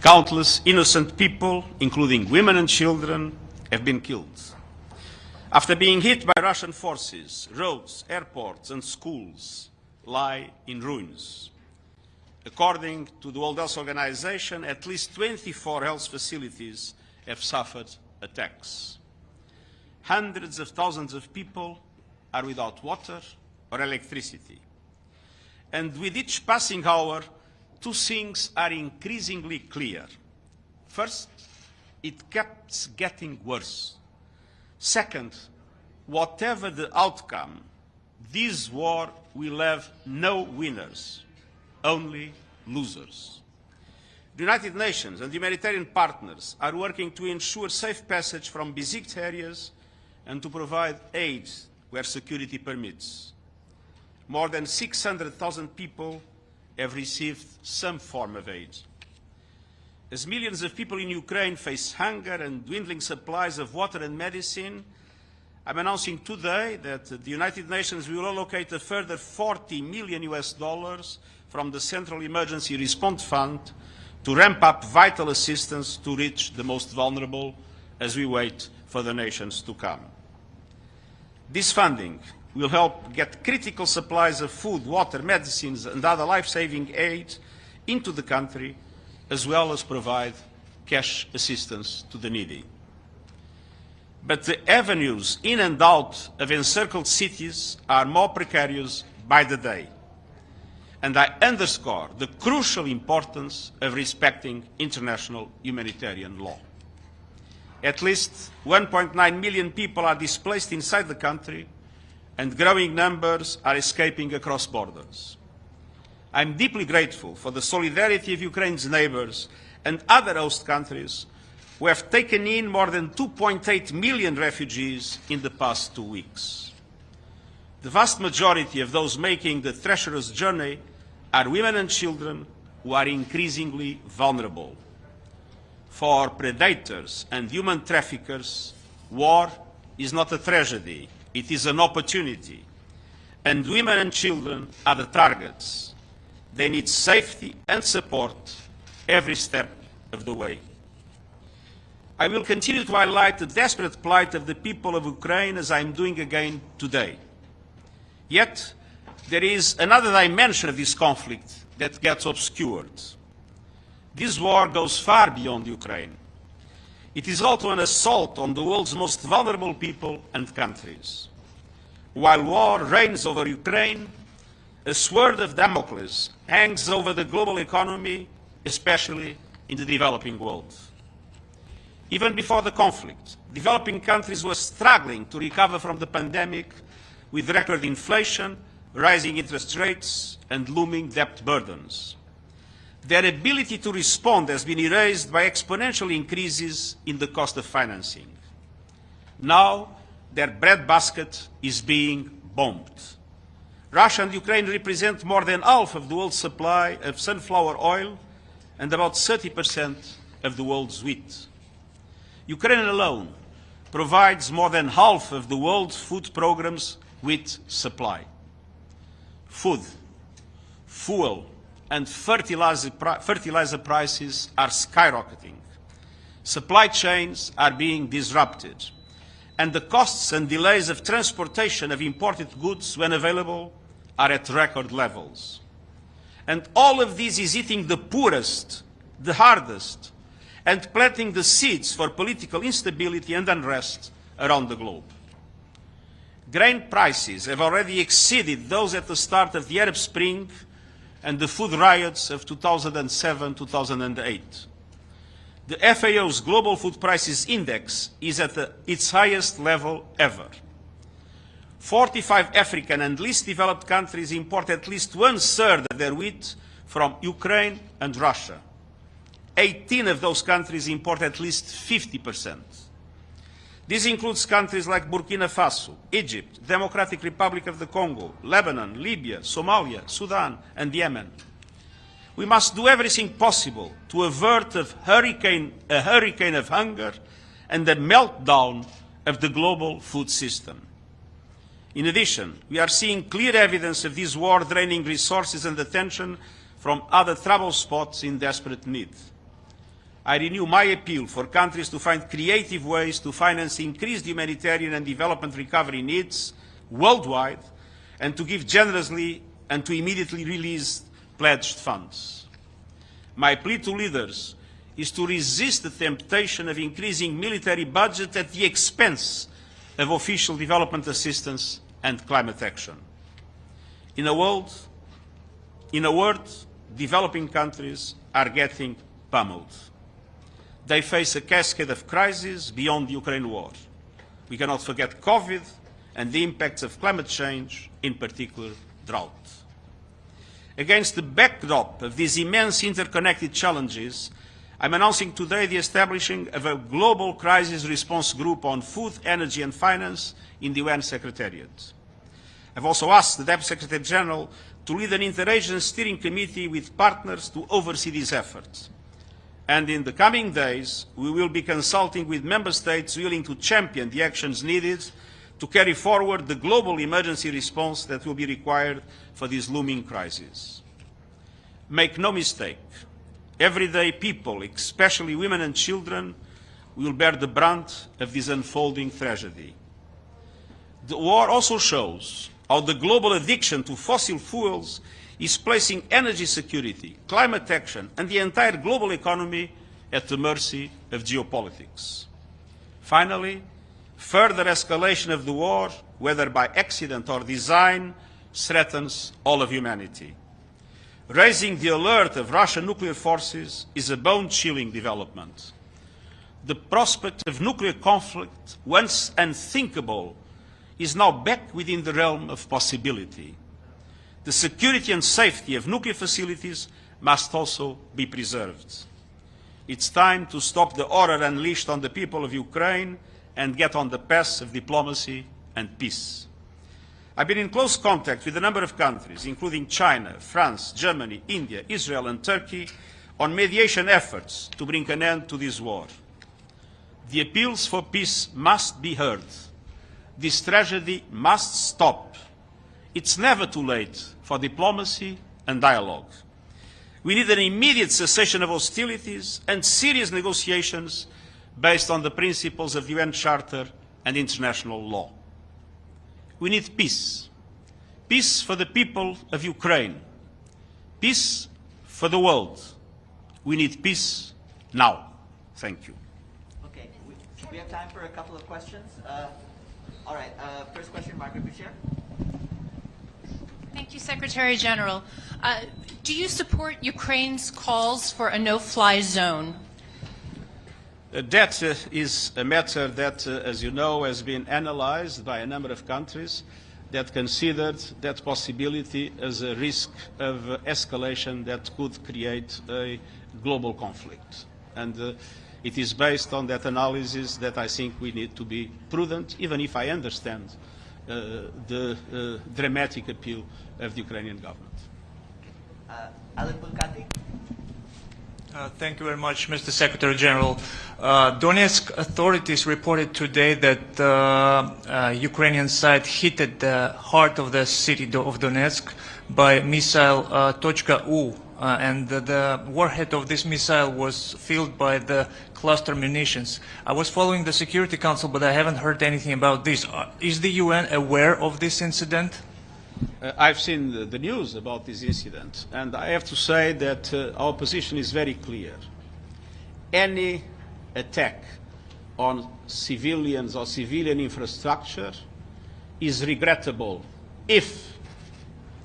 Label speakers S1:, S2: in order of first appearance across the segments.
S1: Countless innocent people, including women and children, have been killed. After being hit by Russian forces, roads, airports and schools lie in ruins. According to the World Health Organization, at least 24 health facilities have suffered attacks. Hundreds of thousands of people are without water or electricity. And with each passing hour, two things are increasingly clear. First, it keeps getting worse. Second, whatever the outcome, this war will have no winners, only losers. The United Nations and humanitarian partners are working to ensure safe passage from besieged areas and to provide aid where security permits. More than 600,000 people have received some form of aid. As millions of people in Ukraine face hunger and dwindling supplies of water and medicine, I'm announcing today that the United Nations will allocate a further $40 million from the Central Emergency Response Fund to ramp up vital assistance to reach the most vulnerable as we wait for the nations to come. This funding will help get critical supplies of food, water, medicines and other life-saving aid into the country, as well as provide cash assistance to the needy. But the avenues in and out of encircled cities are more precarious by the day. And I underscore the crucial importance of respecting international humanitarian law. At least 1.9 million people are displaced inside the country, and growing numbers are escaping across borders. I'm deeply grateful for the solidarity of Ukraine's neighbors and other host countries who have taken in more than 2.8 million refugees in the past 2 weeks. The vast majority of those making the treacherous journey are women and children who are increasingly vulnerable. For predators and human traffickers, war is not a tragedy, it is an opportunity. And women and children are the targets. They need safety and support every step of the way. I will continue to highlight the desperate plight of the people of Ukraine as I am doing again today. Yet, there is another dimension of this conflict that gets obscured. This war goes far beyond Ukraine. It is also an assault on the world's most vulnerable people and countries. While war reigns over Ukraine, a sword of Damocles hangs over the global economy, especially in the developing world. Even before the conflict, developing countries were struggling to recover from the pandemic with record inflation, rising interest rates, and looming debt burdens. Their ability to respond has been erased by exponential increases in the cost of financing. Now, their breadbasket is being bombed. Russia and Ukraine represent more than half of the world's supply of sunflower oil and about 30% of the world's wheat. Ukraine alone provides more than half of the world's food program's wheat supply. Food, fuel, and fertilizer prices are skyrocketing. Supply chains are being disrupted, and the costs and delays of transportation of imported goods, when available, are at record levels. And all of this is hitting the poorest, the hardest, and planting the seeds for political instability and unrest around the globe. Grain prices have already exceeded those at the start of the Arab Spring and the food riots of 2007-2008. The FAO's Global Food Prices Index is at its highest level ever. 45 African and least developed countries import at least 1/3 of their wheat from Ukraine and Russia. 18 of those countries import at least 50%. This includes countries like Burkina Faso, Egypt, Democratic Republic of the Congo, Lebanon, Libya, Somalia, Sudan, and Yemen. We must do everything possible to avert a hurricane of hunger and the meltdown of the global food system. In addition, we are seeing clear evidence of this war draining resources and attention from other trouble spots in desperate need. I renew my appeal for countries to find creative ways to finance increased humanitarian and development recovery needs worldwide and to give generously and to immediately release pledged funds. My plea to leaders is to resist the temptation of increasing military budget at the expense of official development assistance and climate action. In a word, developing countries are getting pummeled. They face a cascade of crises beyond the Ukraine war. We cannot forget COVID and the impacts of climate change, in particular drought. Against the backdrop of these immense interconnected challenges, I'm announcing today the establishing of a global crisis response group on food, energy and finance in the UN Secretariat. I've also asked the Deputy Secretary-General to lead an interagency steering committee with partners to oversee these efforts. And in the coming days, we will be consulting with Member States willing to champion the actions needed to carry forward the global emergency response that will be required for this looming crisis. Make no mistake, everyday people, especially women and children, will bear the brunt of this unfolding tragedy. The war also shows how the global addiction to fossil fuels is placing energy security, climate action, and the entire global economy at the mercy of geopolitics. Finally, further escalation of the war, whether by accident or design, threatens all of humanity. Raising the alert of Russian nuclear forces is a bone-chilling development. The prospect of nuclear conflict, once unthinkable, is now back within the realm of possibility. The security and safety of nuclear facilities must also be preserved. It's time to stop the horror unleashed on the people of Ukraine and get on the path of diplomacy and peace. I've been in close contact with a number of countries, including China, France, Germany, India, Israel and Turkey, on mediation efforts to bring an end to this war. The appeals for peace must be heard. This tragedy must stop. It's never too late for diplomacy and dialogue. We need an immediate cessation of hostilities and serious negotiations based on the principles of the UN Charter and international law. We need peace. Peace for the people of Ukraine. Peace for the world. We need peace now. Thank you.
S2: Okay, we have time for a couple of questions. All right, first question, Margaret Boucher.
S3: Thank you, Secretary General. Do you support Ukraine's calls for a no-fly zone?
S1: That is a matter that, as you know, has been analyzed by a number of countries that considered that possibility as a risk of escalation that could create a global conflict. And it is based on that analysis that I think we need to be prudent, even if I understand the dramatic appeal of the Ukrainian government.
S2: Alan Bulkati.
S4: Thank you very much, Mr. Secretary General. Donetsk authorities reported today that Ukrainian side hit at the heart of the city of Donetsk by missile .U, and the warhead of this missile was filled by the cluster munitions. I was following the Security Council, but I haven't heard anything about this. Is the UN aware of this incident?
S1: I've seen the news about this incident, and I have to say that our position is very clear. Any attack on civilians or civilian infrastructure is regrettable if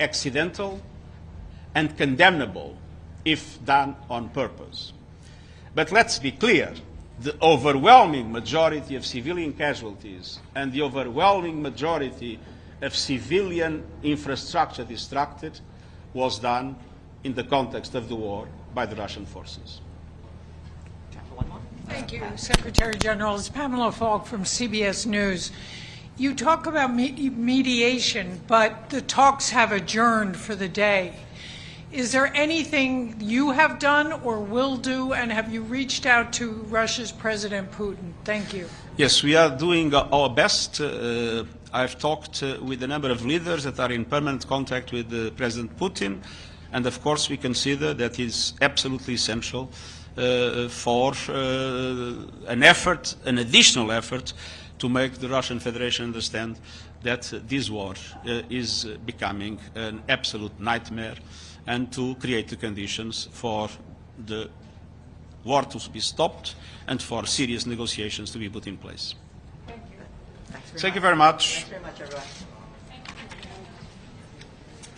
S1: accidental and condemnable if done on purpose. But let's be clear, the overwhelming majority of civilian casualties and the overwhelming majority of civilian infrastructure destructed was done in the context of the war by the Russian forces.
S5: Thank you, Secretary General. It's Pamela Falk from CBS News. You talk about mediation, but the talks have adjourned for the day. Is there anything you have done or will do, and have you reached out to Russia's President Putin? Thank you.
S1: Yes, we are doing our best. I've talked with a number of leaders that are in permanent contact with President Putin, and of course we consider that it's absolutely essential for an effort, an additional effort, to make the Russian Federation understand that this war is becoming an absolute nightmare, and to create the conditions for the war to be stopped and for serious negotiations to be put in place.
S2: Thank you.
S1: Thank you very much.
S2: Thanks very much, everyone.